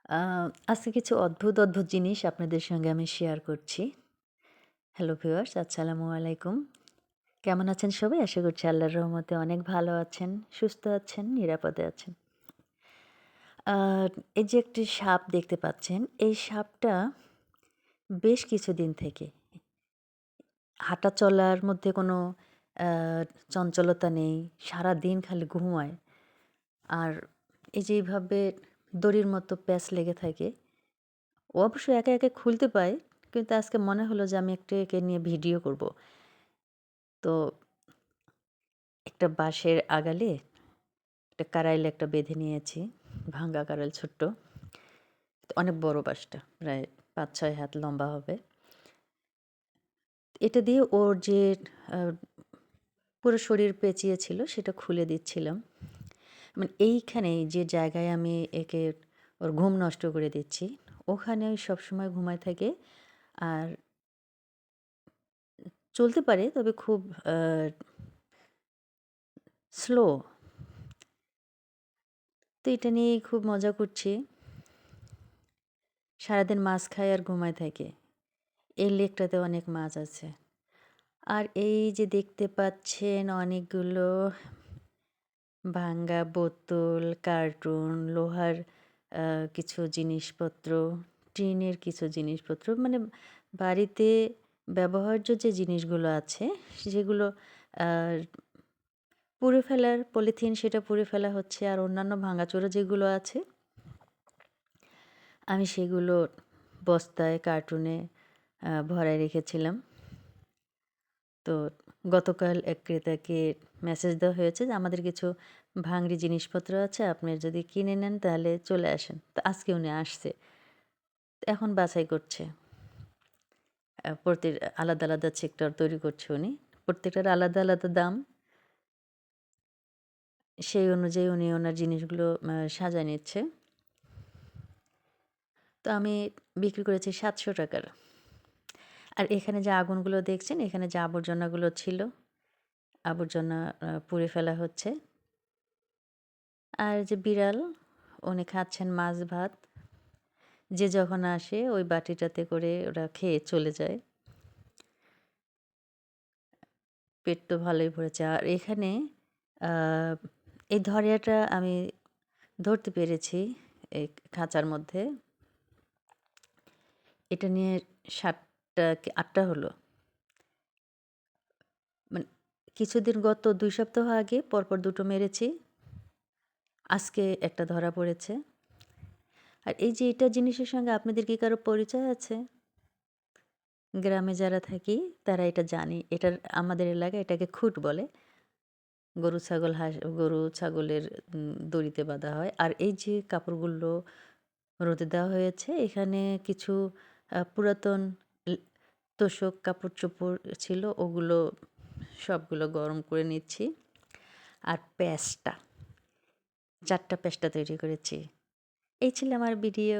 আ আজকে কিছু অদ্ভুত, অদ্ভুত জিনিস আপনাদের সঙ্গে আমি শেয়ার করছি। হ্যালো ভিউয়ার্স, আসসালামু আলাইকুম। কেমন আছেন সবাই? আশা করছি আল্লাহর রহমতে অনেক ভালো আছেন, সুস্থ আছেন, নিরাপদে আছেন। আ এই যে একটি সাপ দেখতে পাচ্ছেন, এই সাপটা বেশ কিছুদিন থেকে হাঁটা চলার মধ্যে কোনো আ চঞ্চলতা নেই। সারাদিন খালি ঘুমায়। আর এই যে এইভাবে দড়ির মতো প্যাঁচ লেগে থাকে, ও অবশ্য একা, একা খুলতে পায়। কিন্তু আজকে মনে হলো যে আমি একটু একে নিয়ে ভিডিও করব। তো একটা বাঁশের আগালে একটা কারাইল একটা বেঁধে নিয়েছি। ভাঙ্গা কারাইল ছোট্ট। তো অনেক বড় বাঁশটা। প্রায় ৫-৬ হাত লম্বা হবে। এটা দিয়ে ওর যে আ পুরো শরীর পেঁচিয়ে ছিল সেটা খুলে দিচ্ছিলাম। মানে এইখানেই যে জায়গায় আমি একে ওর ঘুম নষ্ট করে দিচ্ছি, ওখানে ওই সবসময় ঘুমায় থাকে। আর চলতে পারে তবে খুব আ স্লো। তো এটা নিয়েই খুব মজা করছি। সারাদিন মাছ খায় আর ঘুমায় থাকে। এই লেকটাতে অনেক মাছ আছে। আর এই যে দেখতে পাচ্ছেন অনেকগুলো ভাঙ্গা বোতল, কার্টুন, লোহার আ কিছু জিনিসপত্র, টিনের কিছু জিনিসপত্র মানে বাড়িতে ব্যবহার্য যে জিনিসগুলো আছে সেগুলো আ পুড়ে ফেলার পলিথিন সেটা পুড়ে ফেলা হচ্ছে। আর অন্যান্য ভাঙাচোরা যেগুলো আছে আমি সেগুলো বস্তায়, কার্টুনে ভরায় রেখেছিলাম। তো গতকাল এক ক্রেতাকে মেসেজ দেওয়া হয়েছে যে, "আমাদের কিছু ভাঙড়ি জিনিসপত্র আছে। আপনি যদি কিনে নেন তাহলে চলে আসেন।" তো আজকে উনি আসছে। এখন বাছাই করছে। আলাদা, আলাদা সেক্টর তৈরি করছে উনি। প্রত্যেকটার আলাদা, আলাদা দাম। সেই অনুযায়ী উনি ওনার জিনিসগুলো সাজায় নিচ্ছে। তো আমি বিক্রি করেছি ৳৭০০ র। আর এখানে যে আগুনগুলো দেখছেন, এখানে যে আবর্জনাগুলো ছিল, আবর্জনা পুড়ে ফেলা হচ্ছে। আর যে বিড়াল, উনি খাচ্ছেন মাছ ভাত। যে যখন আসে ওই বাটিটাতে করে ওরা খেয়ে চলে যায়। পেট তো ভালোই ভরেছে। আর এখানে আ এই ধরেয়াটা আমি ধরতে পেরেছি এই খাঁচার মধ্যে। এটা নিয়ে ৭ টা কি ৮ টা হলো। মানে কিছুদিন গত ২ সপ্তাহ আগে পরপর ২ টো মেরেছি। আজকে একটা ধরা পড়েছে। আর এই যে এটা জিনিসের সঙ্গে আপনাদের কি কারো পরিচয় আছে? গ্রামে যারা থাকি তারা এটা জানি। আমাদের এলাকায় এটাকে খুঁট বলে। গরু ছাগলের দড়িতে বাঁধা হয়। আর এই যে কাপড়গুলো রোদে দেওয়া হয়েছে এখানে কিছু পুরাতন ল তোশক কাপড়-চোপড় ছিল ওগুলো সবগুলো গরম করে নিচ্ছি। আর ৪ টা প্যাঁচটা তৈরি করেছি। এই ছিল আমার ভিডিও।